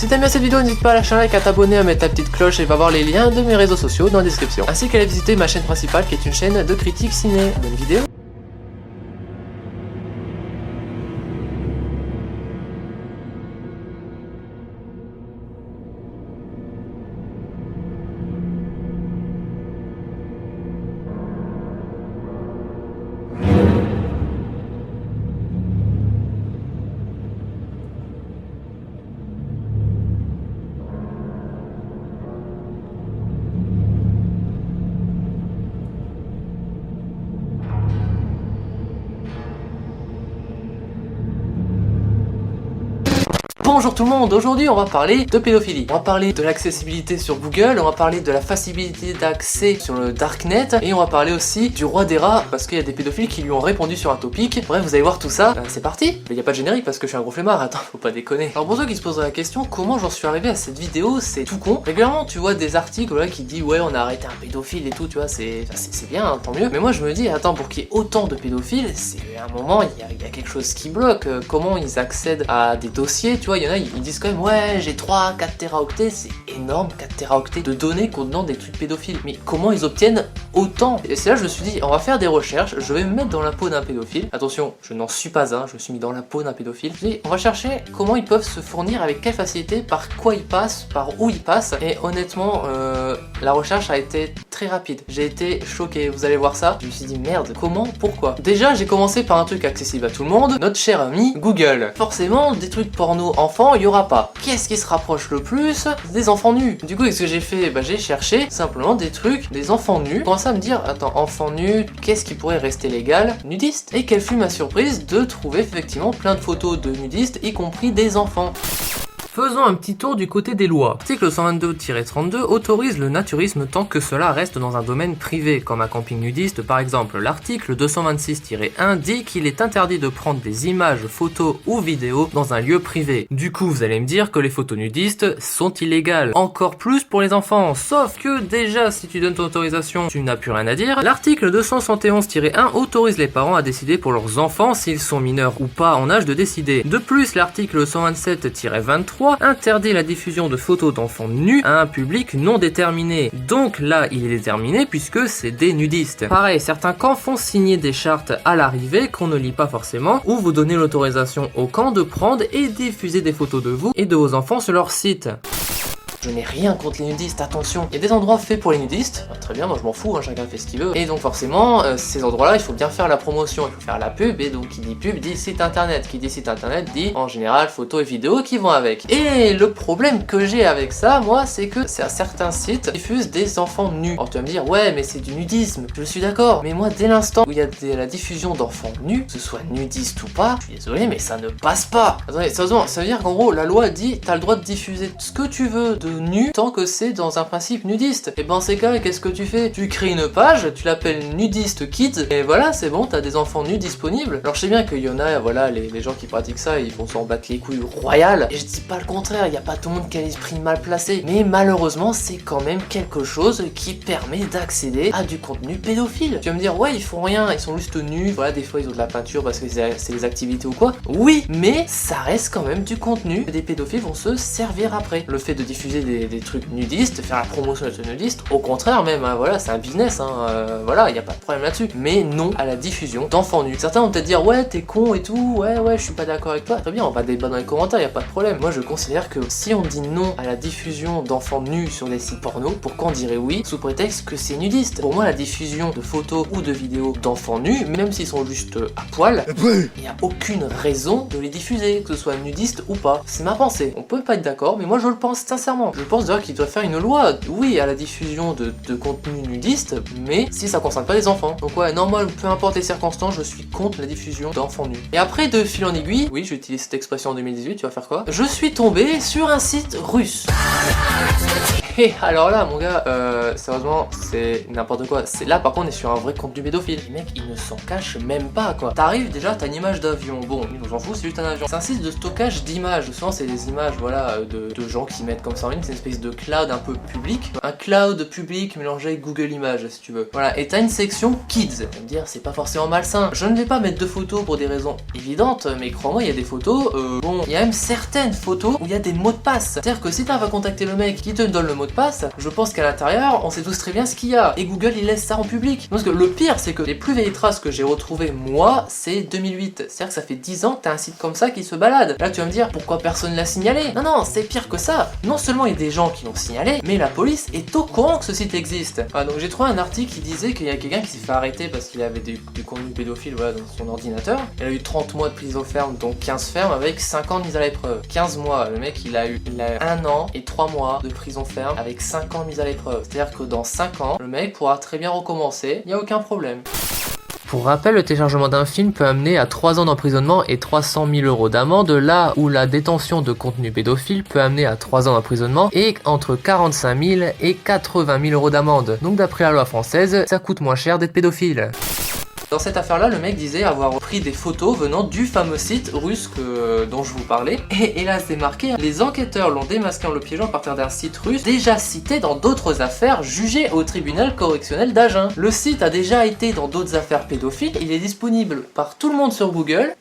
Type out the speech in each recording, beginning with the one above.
Si t'aimes bien cette vidéo, n'hésite pas à lâcher un like, à t'abonner, à mettre ta petite cloche et va voir les liens de mes réseaux sociaux dans la description. Ainsi qu'à aller visiter ma chaîne principale qui est une chaîne de critique ciné. Bonne vidéo. Bonjour tout le monde, aujourd'hui on va parler de pédophilie. On va parler de l'accessibilité sur Google, on va parler de la facilité d'accès sur le Darknet et on va parler aussi du roi des rats parce qu'il y a des pédophiles qui lui ont répondu sur un topic. Bref, vous allez voir tout ça, c'est parti. Mais il n'y a pas de générique parce que je suis un gros flemmard, attends, faut pas déconner. Alors pour ceux qui se poseraient la question, comment j'en suis arrivé à cette vidéo, c'est tout con. Régulièrement tu vois des articles là, qui disent ouais on a arrêté un pédophile et tout, tu vois, c'est bien, hein, tant mieux. Mais moi je me dis, attends, pour qu'il y ait autant de pédophiles, c'est à un moment, il y a quelque chose qui bloque. Comment ils accèdent à des dossiers, tu vois, il y en a, ils disent quand même ouais j'ai 3-4 téraoctets, c'est énorme, 4 téraoctets de données contenant des trucs pédophiles. Mais comment ils obtiennent autant? Et c'est là que je me suis dit, on va faire des recherches, je vais me mettre dans la peau d'un pédophile. Attention, je n'en suis pas un, je me suis mis dans la peau d'un pédophile. Je dis, on va chercher comment ils peuvent se fournir, avec quelle facilité, par quoi ils passent, par où ils passent. Et honnêtement, la recherche a été très rapide. J'ai été choqué, vous allez voir ça. Je me suis dit merde, comment, pourquoi? Déjà j'ai commencé par un truc accessible à tout le monde, notre cher ami Google. Forcément, des trucs porno enfants, il y aura pas. Qu'est-ce qui se rapproche le plus des enfants nus? Du coup, qu'est-ce que j'ai fait? Bah j'ai cherché simplement des trucs, des enfants nus. J'ai commencé à me dire, attends, enfants nus, qu'est-ce qui pourrait rester légal? Nudiste. Et quelle fut ma surprise de trouver effectivement plein de photos de nudistes, y compris des enfants. Faisons un petit tour du côté des lois. L'article 122-32 autorise le naturisme tant que cela reste dans un domaine privé, comme un camping nudiste par exemple. L'article 226-1 dit qu'il est interdit de prendre des images, photos ou vidéos dans un lieu privé. Du coup, vous allez me dire que les photos nudistes sont illégales. Encore plus pour les enfants, sauf que déjà, si tu donnes ton autorisation, tu n'as plus rien à dire. L'article 271-1 autorise les parents à décider pour leurs enfants s'ils sont mineurs ou pas en âge de décider. De plus, l'article 127-23 interdit la diffusion de photos d'enfants nus à un public non déterminé. Donc là, il est déterminé puisque c'est des nudistes. Pareil, certains camps font signer des chartes à l'arrivée qu'on ne lit pas forcément, ou vous donnez l'autorisation au camp de prendre et diffuser des photos de vous et de vos enfants sur leur site. Je n'ai rien contre les nudistes, attention. Il y a des endroits faits pour les nudistes, très bien, moi je m'en fous, hein, chacun fait ce qu'il veut. Et donc forcément, ces endroits-là, il faut bien faire la promotion, il faut faire la pub, et donc qui dit pub dit site internet. Qui dit site internet dit en général photos et vidéos qui vont avec. Et le problème que j'ai avec ça, moi, c'est que certains sites diffusent des enfants nus. Alors tu vas me dire, ouais mais c'est du nudisme, je suis d'accord. Mais moi dès l'instant où il y a la diffusion d'enfants nus, que ce soit nudiste ou pas, je suis désolé mais ça ne passe pas. Attendez, sérieusement, ça veut dire qu'en gros la loi dit t'as le droit de diffuser ce que tu veux de nu tant que c'est dans un principe nudiste. Et ben c'est cas, qu'est-ce que tu fais? Tu crées une page, tu l'appelles Nudiste Kids et voilà, c'est bon, t'as des enfants nus disponibles. Alors je sais bien qu'il y en a, voilà, les gens qui pratiquent ça, ils vont s'en battre les couilles royales. Et je dis pas le contraire, il y a pas tout le monde qui a l'esprit mal placé. Mais malheureusement, c'est quand même quelque chose qui permet d'accéder à du contenu pédophile. Tu vas me dire, ouais, ils font rien, ils sont juste nus. Voilà, des fois ils ont de la peinture parce que c'est des activités ou quoi. Oui, mais ça reste quand même du contenu que des pédophiles vont se servir après. Le fait de diffuser des trucs nudistes, faire la promotion de ce nudiste, au contraire même, hein, voilà, c'est un business, hein, voilà, il n'y a pas de problème là-dessus. Mais non à la diffusion d'enfants nus. Certains vont peut-être dire, ouais, t'es con et tout, ouais, je suis pas d'accord avec toi. Très bien, on va débattre dans les commentaires, il n'y a pas de problème. Moi, je considère que si on dit non à la diffusion d'enfants nus sur des sites porno, pourquoi on dirait oui sous prétexte que c'est nudiste? Pour moi, la diffusion de photos ou de vidéos d'enfants nus, même s'ils sont juste à poil, il n'y a aucune raison de les diffuser, que ce soit nudiste ou pas. C'est ma pensée. On peut pas être d'accord, mais moi, je le pense sincèrement. Je pense d'ailleurs qu'il doit faire une loi, oui, à la diffusion de contenu nudiste, mais si ça concerne pas les enfants. Donc ouais, normal, peu importe les circonstances, je suis contre la diffusion d'enfants nus. Et après, de fil en aiguille, oui, j'utilise cette expression en 2018, tu vas faire quoi? Je suis tombé sur un site russe. Et alors là mon gars, sérieusement c'est n'importe quoi. C'est là par contre on est sur un vrai contenu pédophile. Les mecs ils ne s'en cachent même pas quoi. T'arrives déjà, t'as une image d'avion. Bon, nous on s'en fout, c'est juste un avion. C'est un site de stockage d'images. Souvent c'est des images voilà de gens qui mettent comme ça en ligne. C'est une espèce de cloud un peu public. Un cloud public mélangé avec Google Images si tu veux. Voilà, et t'as une section kids. Tu vas me dire c'est pas forcément malsain. Je ne vais pas mettre de photos pour des raisons évidentes, mais crois-moi il y a des photos, bon, il y a même certaines photos où il y a des mots de passe. C'est-à-dire que si t'arrives à contacter le mec qui te donne le mot de passe, je pense qu'à l'intérieur, on sait tous très bien ce qu'il y a. Et Google, il laisse ça en public. Parce que le pire, c'est que les plus vieilles traces que j'ai retrouvées, moi, c'est 2008. C'est-à-dire que ça fait 10 ans que t'as un site comme ça qui se balade. Là, tu vas me dire, pourquoi personne l'a signalé? Non, non, c'est pire que ça. Non seulement il y a des gens qui l'ont signalé, mais la police est au courant que ce site existe. Ah, donc j'ai trouvé un article qui disait qu'il y a quelqu'un qui s'est fait arrêter parce qu'il avait du contenu pédophile voilà, dans son ordinateur. Il a eu 30 mois de prison ferme, donc 15 ferme avec 5 ans de mise à l'épreuve. 15 mois, le mec il a eu 1 an et 3 mois de prison ferme avec 5 ans de mise à l'épreuve. C'est-à-dire que dans 5 ans, le mec pourra très bien recommencer, il n'y a aucun problème. Pour rappel, le téléchargement d'un film peut amener à 3 ans d'emprisonnement et 300 000 € d'amende, là où la détention de contenu pédophile peut amener à 3 ans d'emprisonnement et entre 45 000 et 80 000 € d'amende. Donc d'après la loi française, ça coûte moins cher d'être pédophile. Dans cette affaire-là, le mec disait avoir pris des photos venant du fameux site russe dont je vous parlais. Et là, c'est marqué, les enquêteurs l'ont démasqué en le piégeant à partir d'un site russe déjà cité dans d'autres affaires jugées au tribunal correctionnel d'Agen. Le site a déjà été dans d'autres affaires pédophiles, il est disponible par tout le monde sur Google.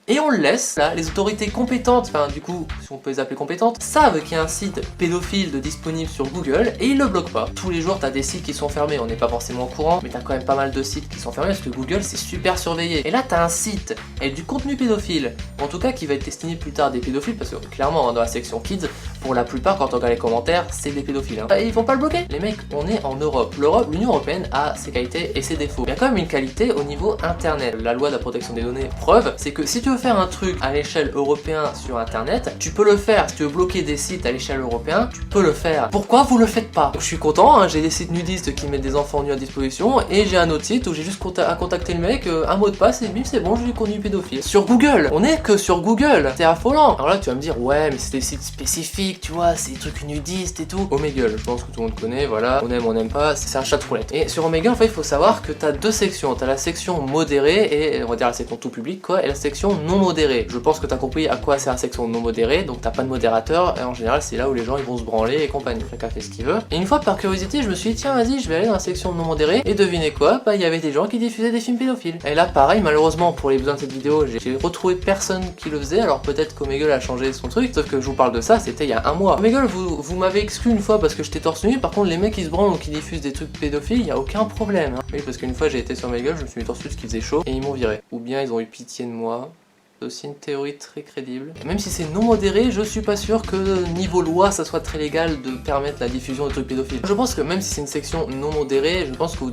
Et on le laisse, là, les autorités compétentes, enfin du coup, si on peut les appeler compétentes, savent qu'il y a un site pédophile disponible sur Google et ils le bloquent pas. Tous les jours, t'as des sites qui sont fermés, on n'est pas forcément au courant, mais t'as quand même pas mal de sites qui sont fermés parce que Google, c'est super surveillé. Et là, t'as un site avec du contenu pédophile, en tout cas qui va être destiné plus tard à des pédophiles, parce que clairement, dans la section kids, pour la plupart, quand on regarde les commentaires, c'est des pédophiles. Hein. Ils vont pas le bloquer. Les mecs, on est en Europe. L'Union Européenne a ses qualités et ses défauts. Il y a quand même une qualité au niveau internet. La loi de la protection des données preuve, c'est que si tu veux faire un truc à l'échelle européenne sur internet, tu peux le faire. Si tu veux bloquer des sites à l'échelle européenne, tu peux le faire. Pourquoi vous le faites pas? Donc, je suis content, hein, j'ai des sites nudistes qui mettent des enfants nus à disposition et j'ai un autre site où j'ai juste à contacter le mec, un mot de passe et bim c'est bon, j'ai du contenu pédophile. Sur Google, on est que sur Google, c'est affolant. Alors là tu vas me dire ouais mais c'est des sites spécifiques, tu vois, c'est des trucs nudistes et tout. Omegle, je pense que tout le monde connaît, voilà, on n'aime pas, c'est un chat de roulette. Et sur Omegle en fait il faut savoir que t'as deux sections, t'as la section modérée et on va dire la section tout public quoi, et la section non modérée. Je pense que t'as compris à quoi sert la section non modérée, donc t'as pas de modérateur, et en général c'est là où les gens ils vont se branler et compagnie, chacun fait ce qu'il veut. Et une fois par curiosité je me suis dit tiens vas-y je vais aller dans la section non modérée, et devinez quoi, bah il y avait des gens qui diffusaient des films pédophiles. Et là pareil, malheureusement pour les besoins de cette vidéo, j'ai retrouvé personne qui le faisait, alors peut-être qu'Omegle a changé son truc, sauf que je vous parle de ça, c'était il y a un mois. Omegle vous m'avez exclu une fois parce que j'étais torse nu, par contre les mecs qui se branlent ou qui diffusent des trucs pédophiles, il y a aucun problème. Hein. Oui parce qu'une fois j'ai été sur Omegle, je me suis mis torse nu parce qu'il faisait chaud, et ils m'ont viré. Ou bien ils ont eu pitié de moi. C'est aussi une théorie très crédible. Et même si c'est non modéré, je suis pas sûr que niveau loi ça soit très légal de permettre la diffusion de trucs pédophiles. Je pense que même si c'est une section non modérée, je pense que vous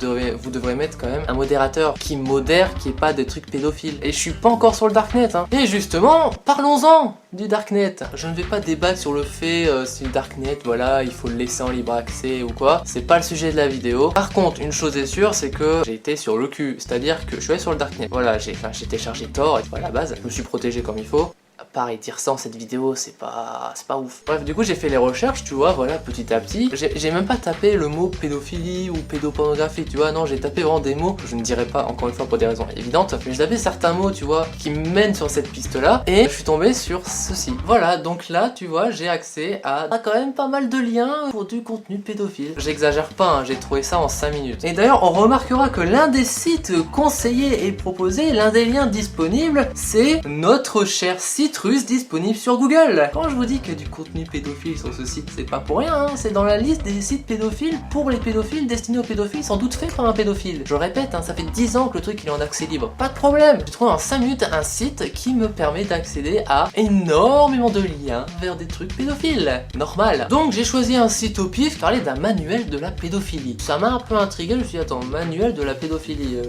devrez mettre quand même un modérateur qui modère, qui est pas des trucs pédophiles. Et je suis pas encore sur le Darknet hein. Et justement, parlons-en du Darknet. Je ne vais pas débattre sur le fait si le Darknet, voilà, il faut le laisser en libre accès ou quoi. C'est pas le sujet de la vidéo. Par contre, une chose est sûre, c'est que j'ai été sur le cul. C'est-à-dire que je suis allé sur le Darknet. Voilà, j'ai téléchargé Tor, et voilà, à la base. Je me suis protégé comme il faut. Pareil, dire ça en cette vidéo, c'est pas ouf. Bref, du coup, j'ai fait les recherches, tu vois, voilà, petit à petit. J'ai même pas tapé le mot pédophilie ou pédopornographie, tu vois, non, j'ai tapé vraiment des mots que je ne dirais pas, encore une fois, pour des raisons évidentes. Mais j'ai tapé certains mots, tu vois, qui me mènent sur cette piste-là, et je suis tombé sur ceci. Voilà, donc là, tu vois, j'ai accès à quand même pas mal de liens pour du contenu pédophile. J'exagère pas, hein, j'ai trouvé ça en 5 minutes. Et d'ailleurs, on remarquera que l'un des sites conseillés et proposés, l'un des liens disponibles, c'est notre cher site russe disponible sur Google. Quand je vous dis qu'il y a du contenu pédophile sur ce site, c'est pas pour rien, hein, c'est dans la liste des sites pédophiles pour les pédophiles, destinés aux pédophiles, sans doute fait par un pédophile. Je répète, hein, ça fait 10 ans que le truc il est en accès libre. Pas de problème. J'ai trouvé en 5 minutes un site qui me permet d'accéder à énormément de liens vers des trucs pédophiles. Normal. Donc j'ai choisi un site au pif qui parlait d'un manuel de la pédophilie. Ça m'a un peu intrigué, je me suis dit attends, manuel de la pédophilie.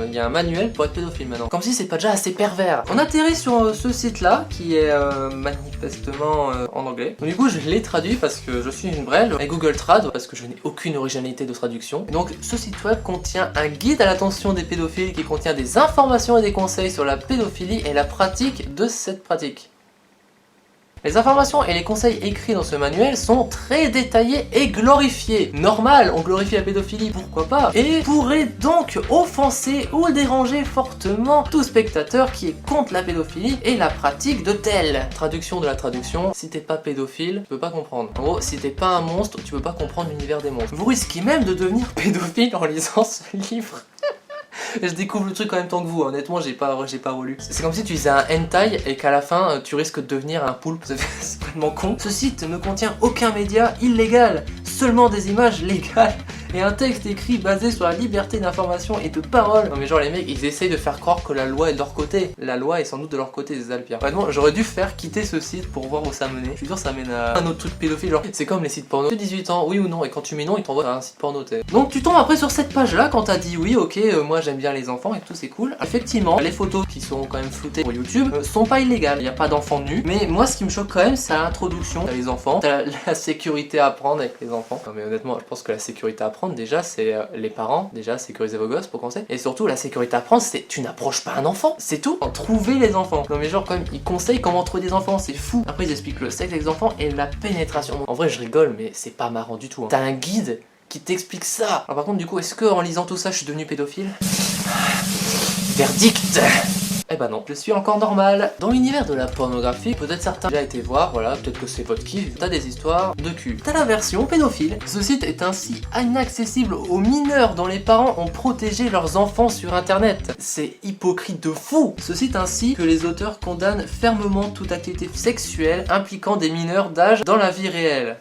Il y a un manuel pour être pédophile maintenant. Comme si c'est pas déjà assez pervers. On atterrit sur ce site là qui est manifestement en anglais. Donc, du coup je l'ai traduit parce que je suis une brêle et Google Trad parce que je n'ai aucune originalité de traduction. Et donc ce site web contient un guide à l'attention des pédophiles qui contient des informations et des conseils sur la pédophilie et la pratique de cette pratique. Les informations et les conseils écrits dans ce manuel sont très détaillés et glorifiés. Normal, on glorifie la pédophilie, pourquoi pas, et pourrait donc offenser ou déranger fortement tout spectateur qui est contre la pédophilie et la pratique de telle. Traduction de la traduction, si t'es pas pédophile, tu peux pas comprendre. En gros, si t'es pas un monstre, tu peux pas comprendre l'univers des monstres. Vous risquez même de devenir pédophile en lisant ce livre. Je découvre le truc en même temps que vous, honnêtement j'ai pas relu. C'est comme si tu faisais un hentai et qu'à la fin tu risques de devenir un poulpe, c'est complètement con. Ce site ne contient aucun média illégal, seulement des images légales et un texte écrit basé sur la liberté d'information et de parole. Non mais genre les mecs ils essayent de faire croire que la loi est de leur côté. La loi est sans doute de leur côté, des Alpires. Honnêtement j'aurais dû faire quitter ce site pour voir où ça menait. Je suis sûr ça mène à un autre truc pédophile, genre c'est comme les sites porno. Tu as 18 ans, oui ou non, et quand tu mets non ils t'envoient à un site porno t'es. Donc tu tombes après sur cette page là quand t'as dit oui ok moi j'aime bien les enfants et tout c'est cool. Effectivement les photos qui sont quand même floutées pour YouTube sont pas illégales, il n'y a pas d'enfants nus. Mais moi ce qui me choque quand même c'est l'introduction. T'as les enfants, t'as la sécurité à prendre avec les enfants. Non mais honnêtement je pense que la sécurité à prendre déjà c'est les parents, déjà sécuriser vos gosses pour commencer. Et surtout la sécurité à prendre c'est tu n'approches pas un enfant, c'est tout. Trouver les enfants. Non mais genre quand même ils conseillent comment trouver des enfants, c'est fou. Après ils expliquent le sexe des enfants et la pénétration. En vrai je rigole mais c'est pas marrant du tout. T'as un guide qui t'explique ça. Alors par contre du coup est-ce que en lisant tout ça je suis devenu pédophile? Verdict. Eh ben non, je suis encore normal. Dans l'univers de la pornographie, peut-être certains ont déjà été voir, voilà, peut-être que c'est votre kiff, t'as des histoires de cul. T'as la version pédophile. Ce site est ainsi inaccessible aux mineurs dont les parents ont protégé leurs enfants sur internet. C'est hypocrite de fou. Ce site ainsi que les auteurs condamnent fermement toute activité sexuelle impliquant des mineurs d'âge dans la vie réelle.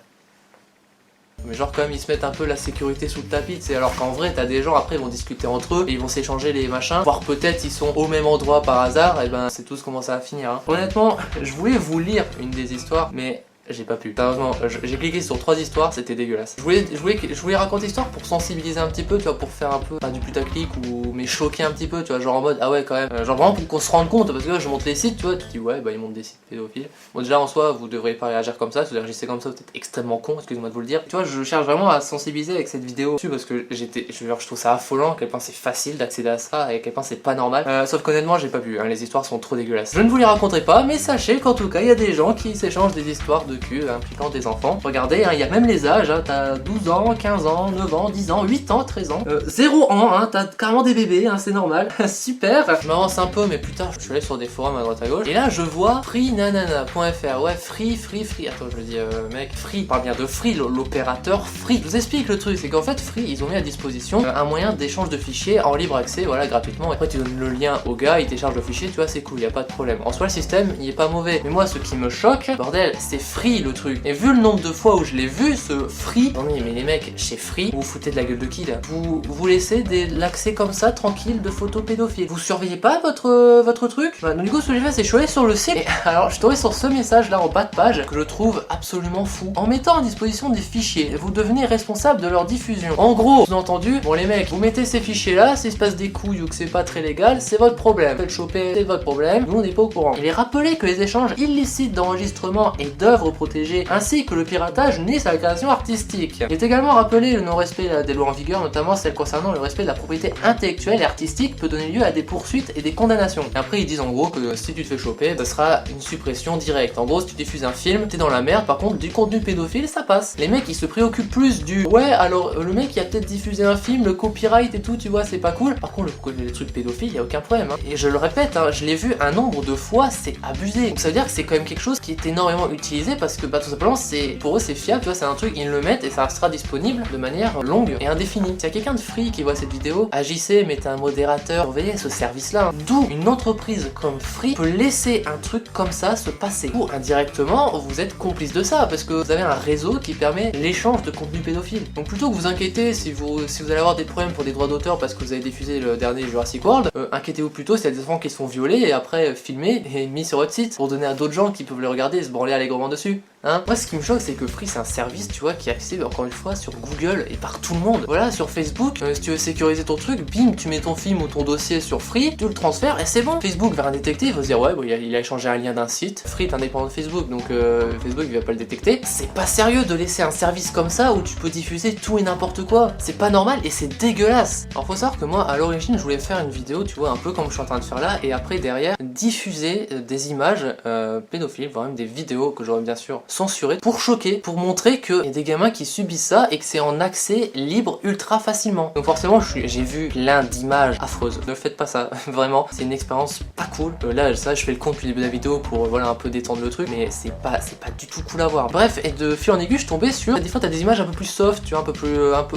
Mais genre quand même ils se mettent un peu la sécurité sous le tapis, tu sais, alors qu'en vrai t'as des gens après ils vont discuter entre eux et ils vont s'échanger les machins, voire peut-être ils sont au même endroit par hasard, et ben c'est tout comment ça va finir. Hein. Honnêtement, je voulais vous lire une des histoires, mais j'ai pas pu. Sérieusement, j'ai cliqué sur 3 histoires, c'était dégueulasse. Je voulais raconter l'histoire pour sensibiliser un petit peu, tu vois, pour faire un peu du putaclic ou mais choquer un petit peu, tu vois, genre en mode ah ouais quand même, genre vraiment pour qu'on se rende compte parce que là, je monte les sites, tu vois, tu te dis ouais bah ils montent des sites pédophiles. Bon déjà en soi vous devriez pas réagir comme ça, si vous réagissez comme ça vous êtes extrêmement con, excusez-moi de vous le dire. Tu vois, je cherche vraiment à sensibiliser avec cette vidéo dessus parce que je trouve ça affolant à quel point c'est facile d'accéder à ça et à quel point c'est pas normal. Sauf qu'honnêtement j'ai pas pu, hein, les histoires sont trop dégueulasses. Je ne vous les raconterai pas, mais sachez qu'en tout cas il y a des gens qui s'échangent des histoires de cul impliquant des enfants. Regardez, il y a même les âges, hein, t'as 12 ans, 15 ans, 9 ans, 10 ans, 8 ans, 13 ans, 0 ans, hein, t'as carrément des bébés, hein, c'est normal. Super. Je m'avance un peu, mais plus tard, je suis allé sur des forums à droite à gauche, et là je vois freenanana.fr, ouais, free, attends, je le dis, mec, Free, parle bien de Free, l'opérateur Free. Je vous explique le truc, c'est qu'en fait, Free, ils ont mis à disposition un moyen d'échange de fichiers en libre accès, voilà, gratuitement, et après tu donnes le lien au gars, il télécharge le fichier, tu vois, c'est cool, y a pas de problème. En soi, le système, il est pas mauvais, mais moi, ce qui me choque, bordel, c'est Free le truc. Et vu le nombre de fois où je l'ai vu, ce Free, non mais les mecs, chez Free, vous vous foutez de la gueule de qui là? Vous laissez l'accès comme ça, tranquille, de photos pédophiles. Vous surveillez pas votre truc? Bah, donc, du coup, ce que j'ai fait, c'est que je suis allé sur le site, et alors je suis tombé sur ce message là en bas de page, que je trouve absolument fou. En mettant à disposition des fichiers, vous devenez responsable de leur diffusion. En gros, sous-entendu, bon les mecs, vous mettez ces fichiers là, s'il se passe des couilles ou que c'est pas très légal, c'est votre problème. Faites choper, c'est votre problème, nous on n'est pas au courant. Il est rappelé que les échanges illicites d'enregistrement et d'œuvres protégées, ainsi que le piratage nuisent à la création artistique. Il est également rappelé le non-respect des lois en vigueur, notamment celles concernant le respect de la propriété intellectuelle et artistique peut donner lieu à des poursuites et des condamnations. Et après ils disent en gros que si tu te fais choper, ce sera une suppression directe. En gros si tu diffuses un film, t'es dans la merde, par contre du contenu pédophile ça passe. Les mecs ils se préoccupent plus du ouais alors le mec qui a peut-être diffusé un film, le copyright et tout, tu vois c'est pas cool. Par contre les trucs pédophiles y a aucun problème. Hein. Et je le répète, hein, je l'ai vu un nombre de fois, c'est abusé. Donc ça veut dire que c'est quand même quelque chose qui est énormément utilisé parce que bah tout simplement c'est pour eux c'est fiable, tu vois, c'est un truc, ils le mettent et ça sera disponible de manière longue et indéfinie. S'il y a quelqu'un de Free qui voit cette vidéo, agissez, mettez un modérateur, surveillez ce service-là. D'où une entreprise comme Free peut laisser un truc comme ça se passer. Ou indirectement, vous êtes complice de ça parce que vous avez un réseau qui permet l'échange de contenu pédophile. Donc plutôt que vous inquiétez si vous allez avoir des problèmes pour des droits d'auteur parce que vous avez diffusé le dernier Jurassic World, inquiétez-vous plutôt s'il y a des enfants qui se font violer et après filmés et mis sur votre site pour donner à d'autres gens qui peuvent le regarder et se branler allègrement dessus. hein. Moi ce qui me choque c'est que Free c'est un service, tu vois, qui est accessible encore une fois sur Google et par tout le monde. Voilà, sur Facebook, si tu veux sécuriser ton truc, bim, tu mets ton film ou ton dossier sur Free, tu le transfères et c'est bon. Facebook va rien détecter, il va se dire ouais, bon, il a échangé un lien d'un site. Free est indépendant de Facebook, donc Facebook il va pas le détecter. C'est pas sérieux de laisser un service comme ça où tu peux diffuser tout et n'importe quoi. C'est pas normal et c'est dégueulasse. Alors faut savoir que moi à l'origine je voulais faire une vidéo, tu vois, un peu comme je suis en train de faire là, et après derrière diffuser des images pédophiles, voire même des vidéos que j'aurais bien sûr censurées pour choquer, pour montrer qu'il y a des gamins qui subissent ça et que c'est en accès libre ultra facilement. Donc forcément j'ai vu plein d'images affreuses. Ne faites pas ça, vraiment, c'est une expérience pas cool. Là ça je fais le compte depuis le début de la vidéo pour voilà un peu détendre le truc, mais c'est pas du tout cool à voir. Bref, et de fil en aiguille je suis tombé sur, des fois t'as des images un peu plus soft, tu vois,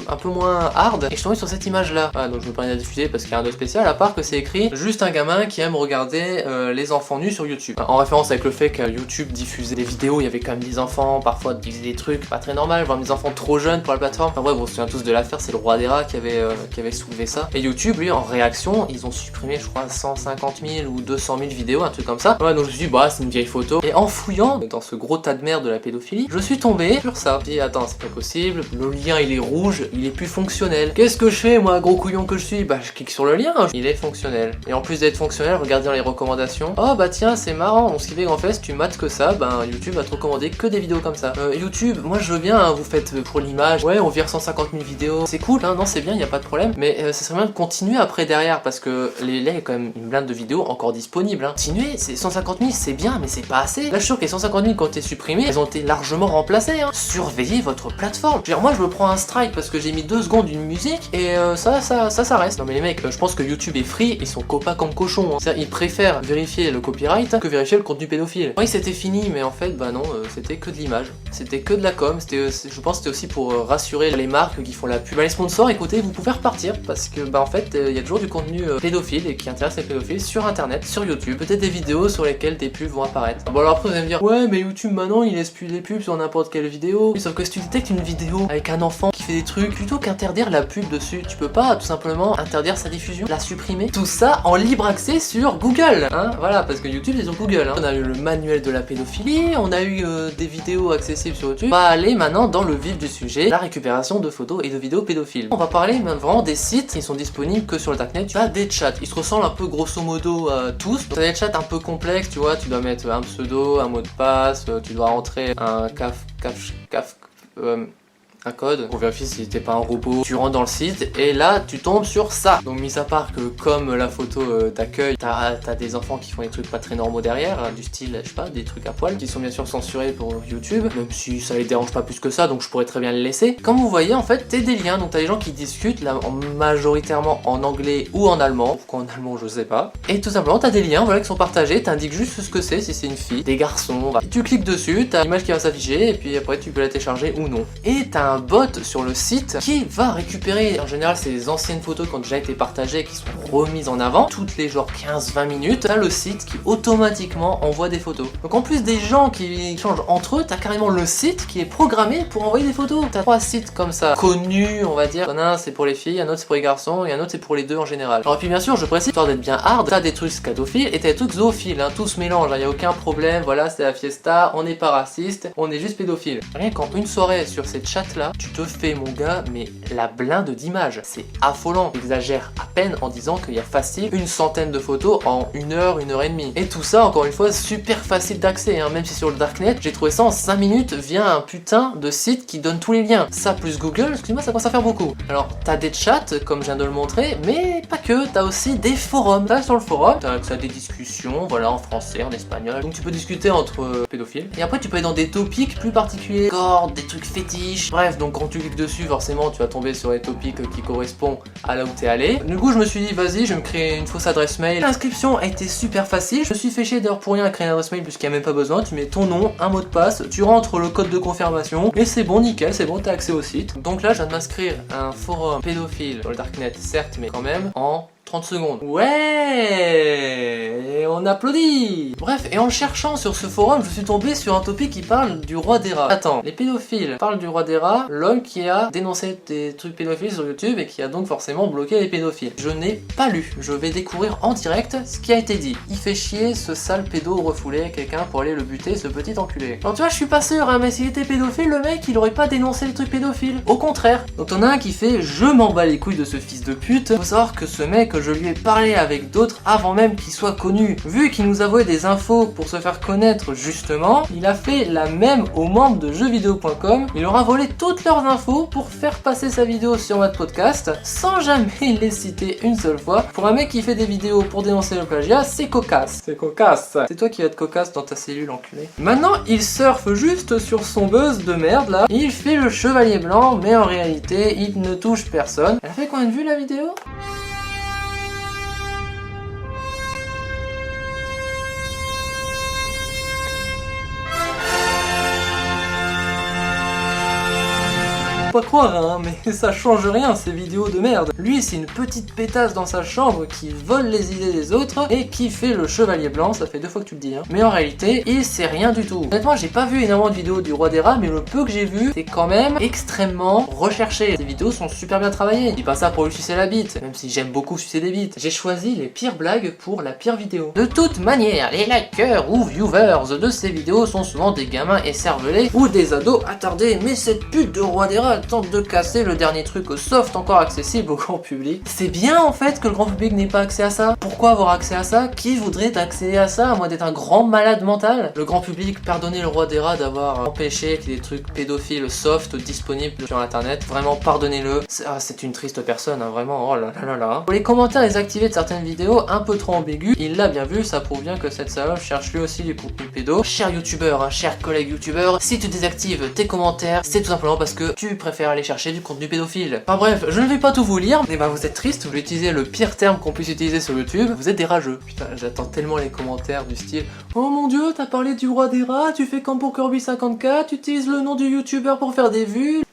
un peu moins hard, et je suis tombé sur cette image là. Voilà, donc je veux pas rien la diffuser parce qu'il y a un de spécial, à part que c'est écrit juste un gamin qui aime regarder les enfants nus sur YouTube. En référence avec le fait que YouTube diffusait des vidéos, il y avait quand même des enfants, parfois disaient des trucs pas très normaux, voire des enfants trop jeunes pour la plateforme. Enfin bref, on se souvient tous de l'affaire, c'est le roi des rats qui avait soulevé ça. Et YouTube, lui, en réaction, ils ont supprimé, je crois, 150 000 ou 200 000 vidéos, un truc comme ça. Ouais, donc je me suis dit, bah c'est une vieille photo. Et en fouillant dans ce gros tas de merde de la pédophilie, je suis tombé sur ça. Je me dis, attends, c'est pas possible, le lien il est rouge, il est plus fonctionnel. Qu'est-ce que je fais, moi, gros couillon que je suis? Bah je clique sur le lien, il est fonctionnel. Et en plus d'être fonctionnel, regardez dans les recommandations. Oh bah tiens, c'est marrant. Donc ce qui fait qu'en fait, si tu mates que ça, ben YouTube va te recommander que des vidéos comme ça. YouTube, moi je veux bien, hein, vous faites pour l'image, ouais, on vire 150 000 vidéos, c'est cool, hein, non, c'est bien, il n'y a pas de problème. Mais ça serait bien de continuer après derrière, parce que là, il y a quand même une blinde de vidéos encore disponibles. Hein. Continuez, c'est 150 000, c'est bien, mais c'est pas assez. Là, je suis sûr que les 150 000 quand t'es supprimé, elles ont été largement remplacées. Hein. Surveillez votre plateforme. Je veux dire, moi, je me prends un strike parce que j'ai mis 2 secondes d'une musique et ça reste. Non mais les mecs, je pense que YouTube et Free, ils sont copains comme cochons. Hein. C'est-à-dire, ils préfèrent vérifier le copyright que vérifier le contenu pédophile. Oui, c'était fini, mais en fait, bah non, c'était que de l'image. C'était que de la com. Je pense que c'était aussi pour rassurer les marques qui font la pub. Bah, les sponsors, écoutez, vous pouvez repartir parce que bah en fait, il y a toujours du contenu pédophile et qui intéresse les pédophiles sur internet, sur YouTube. Peut-être des vidéos sur lesquelles des pubs vont apparaître. Bon alors après vous allez me dire, ouais mais YouTube maintenant il laisse plus les pubs sur n'importe quelle vidéo. Sauf que si tu détectes une vidéo avec un enfant qui fait des trucs, plutôt qu'interdire la pub dessus, tu peux pas tout simplement interdire sa diffusion, la supprimer. Tout ça en libre accès sur Google, hein, voilà, parce que YouTube c'est sur Google. Hein. On a eu le manuel de la pédophilie, on a eu des vidéos accessibles sur YouTube. On va aller maintenant dans le vif du sujet, la récupération de photos et de vidéos pédophiles. On va parler vraiment des sites qui sont disponibles que sur le darknet. Tu as des chats, ils se ressemblent un peu grosso modo à tous. Tu as des chats un peu complexes, tu vois, tu dois mettre un pseudo, un mot de passe, tu dois rentrer un un code pour vérifier si t'es pas un robot. Tu rentres dans le site et là tu tombes sur ça. Donc mis à part que comme la photo d'accueil, t'as des enfants qui font des trucs pas très normaux derrière, hein, du style, je sais pas, des trucs à poil, qui sont bien sûr censurés pour YouTube, même si ça les dérange pas plus que ça, donc je pourrais très bien le laisser. Comme vous voyez en fait, t'as des liens, donc t'as des gens qui discutent là majoritairement en anglais ou en allemand. Pourquoi en allemand je sais pas. Et tout simplement t'as des liens voilà qui sont partagés, t'indiques juste ce que c'est, si c'est une fille, des garçons, voilà. Tu cliques dessus, t'as l'image qui va s'afficher et puis après tu peux la télécharger ou non. Et t'as un bot sur le site qui va récupérer, en général c'est les anciennes photos qui ont déjà été partagées qui sont remises en avant, toutes les genre 15-20 minutes, t'as le site qui automatiquement envoie des photos. Donc en plus des gens qui changent entre eux, t'as carrément le site qui est programmé pour envoyer des photos. T'as 3 sites comme ça, connus on va dire, un c'est pour les filles, un autre c'est pour les garçons et un autre c'est pour les deux en général. Alors et puis bien sûr je précise, histoire d'être bien hard, t'as des trucs scatophiles et t'as des trucs zoophiles, hein, tout se mélange, hein, y a aucun problème, voilà c'est la fiesta, on n'est pas raciste, on est juste pédophile. Rien qu'en une soirée sur cette chatte là, tu te fais mon gars mais la blinde d'images, c'est affolant. J'exagère à peine en disant qu'il y a facile une centaine de photos en 1 heure, 1 heure et demie. Et tout ça encore une fois super facile d'accès, hein, même si sur le darknet j'ai trouvé ça en 5 minutes via un putain de site qui donne tous les liens. Ça plus Google, excuse-moi ça commence à faire beaucoup. Alors t'as des chats comme je viens de le montrer, mais pas que, t'as aussi des forums. T'as sur le forum, t'as accès à des discussions, voilà en français, en espagnol, donc tu peux discuter entre pédophiles. Et après tu peux aller dans des topics plus particuliers, cordes, des trucs fétiches, bref, donc quand tu cliques dessus forcément tu vas tomber sur les topics qui correspondent à là où t'es allé. Du coup je me suis dit vas-y je vais me créer une fausse adresse mail. L'inscription a été super facile, je me suis fait chier d'ailleurs pour rien à créer une adresse mail puisqu'il n'y a même pas besoin, tu mets ton nom, un mot de passe, tu rentres le code de confirmation et c'est bon nickel, c'est bon t'as accès au site. Donc là je viens de m'inscrire à un forum pédophile sur le darknet certes mais quand même en 30 secondes. Ouais, et on applaudit. Bref, et en cherchant sur ce forum, je suis tombé sur un topic qui parle du roi des rats. Attends, les pédophiles parlent du roi des rats, l'homme qui a dénoncé des trucs pédophiles sur YouTube et qui a donc forcément bloqué les pédophiles. Je n'ai pas lu, je vais découvrir en direct ce qui a été dit. Il fait chier ce sale pédo refoulé quelqu'un pour aller le buter, ce petit enculé. Alors tu vois, je suis pas sûr, hein, mais s'il était pédophile, le mec, il aurait pas dénoncé le truc pédophile. Au contraire. Donc t'en as un qui fait, je m'en bats les couilles de ce fils de pute. Faut savoir que ce mec, je lui ai parlé avec d'autres avant même qu'il soit connu. Vu qu'il nous avouait des infos pour se faire connaître justement, il a fait la même aux membres de jeuxvideo.com. Il leur a volé toutes leurs infos pour faire passer sa vidéo sur votre podcast sans jamais les citer une seule fois. Pour un mec qui fait des vidéos pour dénoncer le plagiat, c'est cocasse. C'est cocasse. C'est toi qui vas être cocasse dans ta cellule, enculé. Maintenant, il surfe juste sur son buzz de merde là. Il fait le chevalier blanc, mais en réalité, il ne touche personne. Elle a fait combien de vues la vidéo ? Pas croire hein, mais ça change rien ces vidéos de merde. Lui c'est une petite pétasse dans sa chambre qui vole les idées des autres et qui fait le chevalier blanc, ça fait 2 fois que tu le dis hein. Mais en réalité il sait rien du tout. Honnêtement j'ai pas vu énormément de vidéos du roi des rats, mais le peu que j'ai vu c'est quand même extrêmement recherché. Ces vidéos sont super bien travaillées. Je dis pas ça pour lui sucer la bite, même si j'aime beaucoup sucer des bites. J'ai choisi les pires blagues pour la pire vidéo. De toute manière, les likers ou viewers de ces vidéos sont souvent des gamins écervelés ou des ados attardés, mais cette pute de roi des rats tente de casser le dernier truc soft encore accessible au grand public. C'est bien en fait que le grand public n'ait pas accès à ça. Pourquoi avoir accès à ça? Qui voudrait accéder à ça à moins d'être un grand malade mental? Le grand public, pardonnez le roi des rats d'avoir empêché qu'il y ait des trucs pédophiles soft disponibles sur internet. Vraiment pardonnez-le. C'est une triste personne, hein, vraiment. Oh là là là là. Pour les commentaires désactivés de certaines vidéos un peu trop ambigus, il l'a bien vu, ça prouve bien que cette salope cherche lui aussi du contenu pédo. Cher youtubeur, hein, cher collègue youtubeur, si tu désactives tes commentaires, c'est tout simplement parce que tu préfères aller chercher du contenu pédophile. Enfin bref, je ne vais pas tout vous lire, mais bah vous êtes triste, vous utilisez le pire terme qu'on puisse utiliser sur YouTube, vous êtes des rageux. Putain, j'attends tellement les commentaires du style « Oh mon dieu, t'as parlé du roi des rats, tu fais comme pour Kirby 54, tu utilises le nom du youtubeur pour faire des vues... »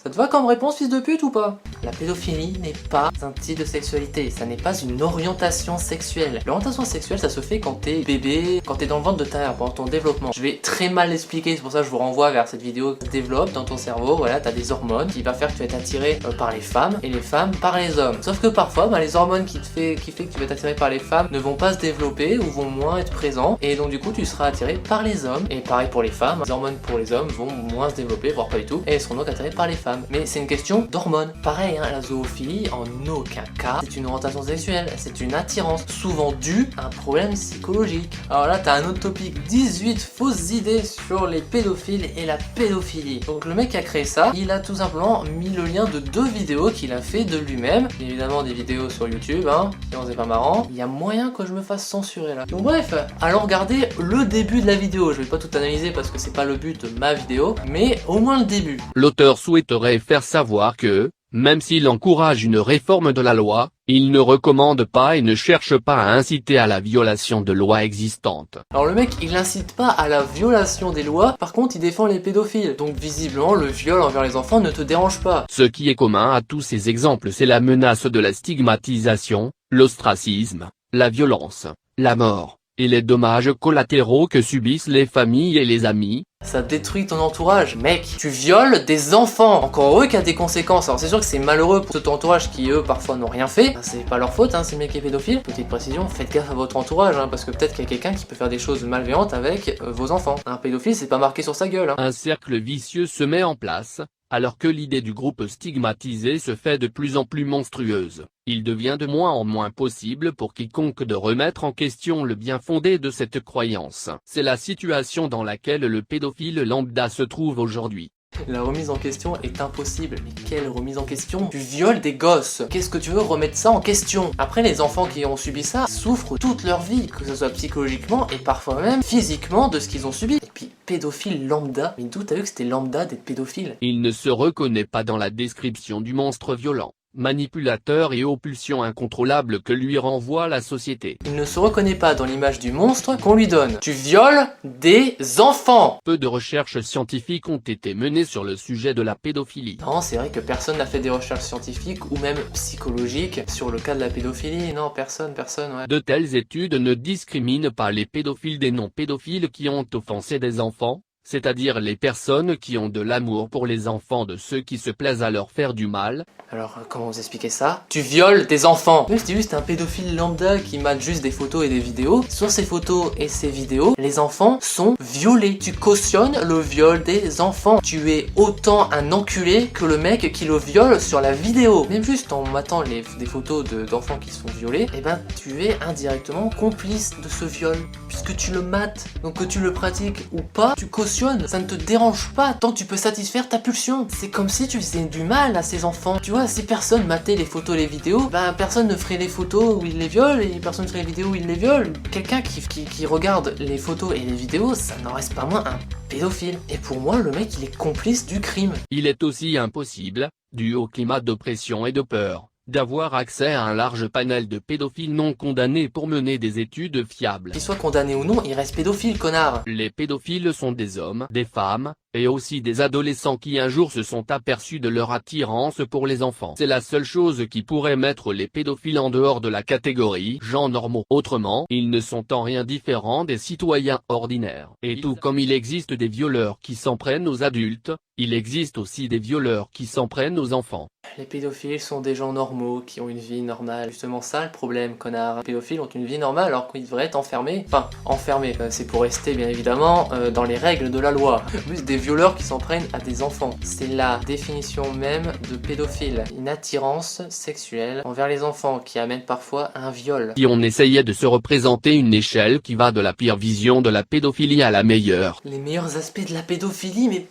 Ça te va comme réponse, fils de pute, ou pas? La pédophilie n'est pas un type de sexualité, ça n'est pas une orientation sexuelle. L'orientation sexuelle, ça se fait quand t'es bébé, quand t'es dans le ventre de ta mère, pendant ton développement. Je vais très mal l'expliquer, c'est pour ça que je vous renvoie vers cette vidéo qui se développe dans ton cerveau. Voilà, t'as des hormones qui va faire que tu vas être attiré par les femmes, et les femmes par les hommes. Sauf que parfois, bah, les hormones qui fait que tu vas être attiré par les femmes ne vont pas se développer, ou vont moins être présents, et donc du coup, tu seras attiré par les hommes. Et pareil pour les femmes, les hormones pour les hommes vont moins se développer, voire pas du tout, et elles seront donc attirées par les femmes. Mais c'est une question d'hormones. Pareil, hein, la zoophilie, en aucun cas, c'est une orientation sexuelle, c'est une attirance, souvent due à un problème psychologique. Alors là, t'as un autre topic, 18 fausses idées sur les pédophiles et la pédophilie. Donc le mec qui a créé ça, il a tout simplement mis le lien de 2 vidéos qu'il a fait de lui-même. Évidemment des vidéos sur YouTube, hein, sinon c'est pas marrant. Il y a moyen que je me fasse censurer là. Donc bref, alors regardez le début de la vidéo. Je vais pas tout analyser parce que c'est pas le but de ma vidéo, mais au moins le début. L'auteur souhaiterait faire savoir que, même s'il encourage une réforme de la loi, il ne recommande pas et ne cherche pas à inciter à la violation de lois existantes. Alors le mec, il n'incite pas à la violation des lois, par contre il défend les pédophiles. Donc visiblement, le viol envers les enfants ne te dérange pas. Ce qui est commun à tous ces exemples, c'est la menace de la stigmatisation, l'ostracisme, la violence, la mort, et les dommages collatéraux que subissent les familles et les amis. Ça détruit ton entourage. Mec, tu violes des enfants. Encore heureux qu'il y a des conséquences. Alors c'est sûr que c'est malheureux pour ton entourage qui eux parfois n'ont rien fait. C'est pas leur faute, hein, si le mec est pédophile. Petite précision, faites gaffe à votre entourage, hein, parce que peut-être qu'il y a quelqu'un qui peut faire des choses malveillantes avec vos enfants. Un pédophile, c'est pas marqué sur sa gueule. Hein. Un cercle vicieux se met en place, alors que l'idée du groupe stigmatisé se fait de plus en plus monstrueuse. Il devient de moins en moins possible pour quiconque de remettre en question le bien fondé de cette croyance. C'est la situation dans laquelle le pédophile lambda se trouve aujourd'hui. La remise en question est impossible. Mais quelle remise en question? Tu violes des gosses. Qu'est-ce que tu veux remettre ça en question? Après, les enfants qui ont subi ça souffrent toute leur vie, que ce soit psychologiquement et parfois même physiquement de ce qu'ils ont subi. Et puis, pédophile lambda. Mais d'où t'as vu que c'était lambda d'être pédophile? Il ne se reconnaît pas dans la description du monstre violent. manipulateur et aux pulsions incontrôlables que lui renvoie la société. Il ne se reconnaît pas dans l'image du monstre qu'on lui donne. Tu violes des enfants! Peu de recherches scientifiques ont été menées sur le sujet de la pédophilie. Non, c'est vrai que personne n'a fait des recherches scientifiques ou même psychologiques sur le cas de la pédophilie. Non, personne, ouais. De telles études ne discriminent pas les pédophiles des non-pédophiles qui ont offensé des enfants, c'est-à-dire les personnes qui ont de l'amour pour les enfants de ceux qui se plaisent à leur faire du mal. Alors, comment vous expliquez ça? Tu violes des enfants! Oui, c'est juste un pédophile lambda qui mate juste des photos et des vidéos. Sur ces photos et ces vidéos, les enfants sont violés. Tu cautionnes le viol des enfants. Tu es autant un enculé que le mec qui le viole sur la vidéo. Même juste en matant des photos d'enfants qui sont violés, eh ben, tu es indirectement complice de ce viol. Puisque tu le mates. Donc que tu le pratiques ou pas, tu cautionnes. Ça ne te dérange pas tant que tu peux satisfaire ta pulsion. C'est comme si tu faisais du mal à ces enfants. Tu vois, si personne matait les photos et les vidéos, ben personne ne ferait les photos où il les viole et personne ne ferait les vidéos où il les viole. Quelqu'un qui regarde les photos et les vidéos, ça n'en reste pas moins un pédophile. Et pour moi, le mec, il est complice du crime. Il est aussi impossible, dû au climat d'oppression et de peur, d'avoir accès à un large panel de pédophiles non condamnés pour mener des études fiables. Qu'il soit condamné ou non, il reste pédophile, connard. Les pédophiles sont des hommes, des femmes, et aussi des adolescents qui un jour se sont aperçus de leur attirance pour les enfants. C'est la seule chose qui pourrait mettre les pédophiles en dehors de la catégorie gens normaux. Autrement, ils ne sont en rien différents des citoyens ordinaires. Et tout comme il existe des violeurs qui s'en prennent aux adultes, il existe aussi des violeurs qui s'en prennent aux enfants. Les pédophiles sont des gens normaux qui ont une vie normale. Justement ça le problème, connard. Les pédophiles ont une vie normale alors qu'ils devraient être enfermés. Enfin, enfermés, c'est pour rester bien évidemment dans les règles de la loi. Plus des violeurs qui s'en prennent à des enfants. C'est la définition même de pédophile. Une attirance sexuelle envers les enfants qui amène parfois à un viol. Si on essayait de se représenter une échelle qui va de la pire vision de la pédophilie à la meilleure. Les meilleurs aspects de la pédophilie, mais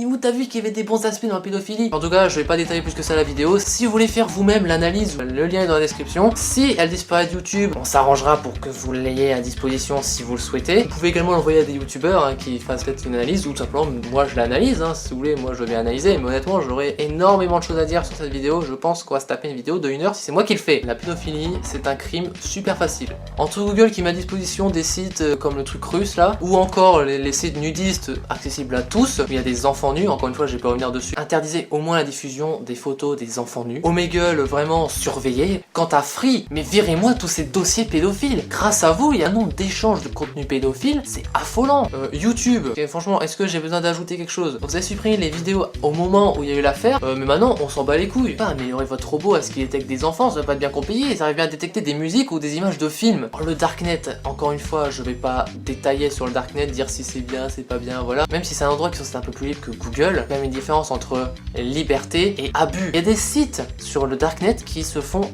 où t'as vu qu'il y avait des bons aspects dans la pédophilie? En tout cas, je vais pas détailler plus que ça la vidéo. Si vous voulez faire vous-même l'analyse, le lien est dans la description. Si elle disparaît de YouTube, on s'arrangera pour que vous l'ayez à disposition si vous le souhaitez. Vous pouvez également l'envoyer à des youtubeurs qui fassent peut-être une analyse ou tout simplement moi je l'analyse, si vous voulez, moi je vais analyser, mais honnêtement j'aurais énormément de choses à dire sur cette vidéo. Je pense qu'on va se taper une vidéo de 1 heure si c'est moi qui le fais. La pédophilie, c'est un crime super facile. Entre Google qui met à disposition des sites comme le truc russe là, ou encore les sites nudistes accessibles à tous, où il y a des enfants nus, encore une fois je vais pas revenir dessus, interdisez au moins la diffusion des photos des enfants nus. Omegle, vraiment surveillé. Quant à Free, mais virez-moi tous ces dossiers pédophiles. Grâce à vous, il y a un nombre d'échanges de contenu pédophile, c'est affolant. YouTube, franchement, est-ce que j'ai besoin d'ajouter quelque chose? Vous avez supprimé les vidéos au moment où il y a eu l'affaire, mais maintenant on s'en bat les couilles. Pas améliorer votre robot à ce qu'il détecte des enfants, ça va pas être bien compliqué, ça arrive bien à détecter des musiques ou des images de films. Oh, le Darknet, encore une fois, je vais pas détailler sur le Darknet, dire si c'est bien, c'est pas bien, voilà. Même si c'est un endroit qui est un peu plus libre que Google, il y a même une différence entre liberté et abus. Il y a des sites sur le Darknet qui se font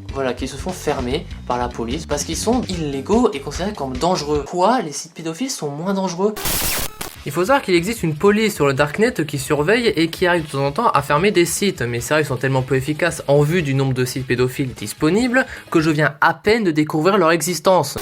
fermer par la police parce qu'ils sont illégaux et considérés comme dangereux. Quoi? Les sites pédophiles sont moins dangereux? Il faut savoir qu'il existe une police sur le Darknet qui surveille et qui arrive de temps en temps à fermer des sites, mais c'est vrai, ils sont tellement peu efficaces en vue du nombre de sites pédophiles disponibles que je viens à peine de découvrir leur existence.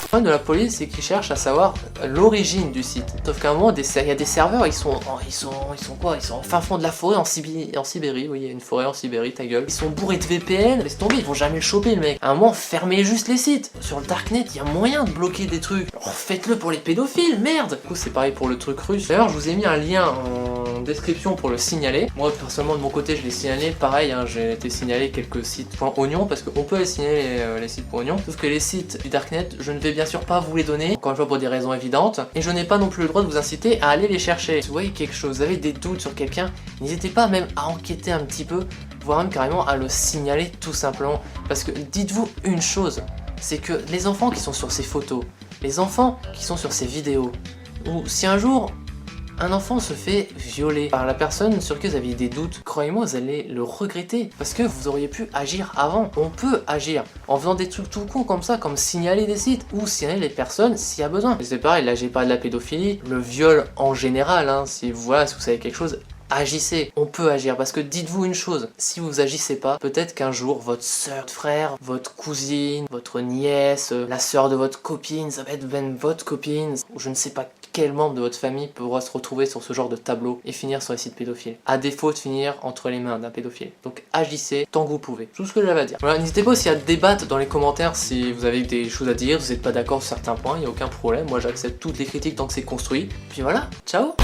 Le problème de la police, c'est qu'ils cherchent à savoir l'origine du site. Sauf qu'à un moment, il y a des serveurs, ils sont en fin fond de la forêt en Sibérie, oui, il y a une forêt en Sibérie, ta gueule. Ils sont bourrés de VPN, laisse tomber, ils vont jamais le choper le mec. À un moment, fermez juste les sites. Sur le Darknet, il y a moyen de bloquer des trucs. Alors faites-le pour les pédophiles, merde. Du coup, c'est pareil pour le truc russe. D'ailleurs, je vous ai mis un lien en description pour le signaler. Moi, personnellement, de mon côté, je l'ai signalé. Pareil, j'ai été signalé quelques sites .oignon parce qu'on peut les signaler les sites .oignon. Sauf que les sites du Darknet, je ne vais bien sûr pas vous les donner, encore une fois pour des raisons évidentes, et je n'ai pas non plus le droit de vous inciter à aller les chercher. Si vous voyez quelque chose, vous avez des doutes sur quelqu'un, n'hésitez pas même à enquêter un petit peu, voire même carrément à le signaler tout simplement, parce que dites-vous une chose, c'est que les enfants qui sont sur ces photos, les enfants qui sont sur ces vidéos, ou si un jour un enfant se fait violer par la personne sur qui vous aviez des doutes, croyez-moi, vous allez le regretter parce que vous auriez pu agir avant. On peut agir en faisant des trucs tout cons comme ça, comme signaler des sites ou signaler les personnes s'il y a besoin. C'est pareil, là j'ai pas de la pédophilie, le viol en général, si vous savez quelque chose, agissez, on peut agir parce que dites-vous une chose, si vous agissez pas, peut-être qu'un jour votre soeur, votre frère, votre cousine, votre nièce, la soeur de votre copine, ça va être même votre copine, ou je ne sais pas quel membre de votre famille pourra se retrouver sur ce genre de tableau et finir sur les sites pédophiles, à défaut de finir entre les mains d'un pédophile. Donc agissez tant que vous pouvez. Tout ce que j'avais à dire. Voilà, n'hésitez pas aussi à débattre dans les commentaires si vous avez des choses à dire, vous n'êtes pas d'accord sur certains points, il n'y a aucun problème. Moi j'accepte toutes les critiques tant que c'est construit. Puis voilà, ciao!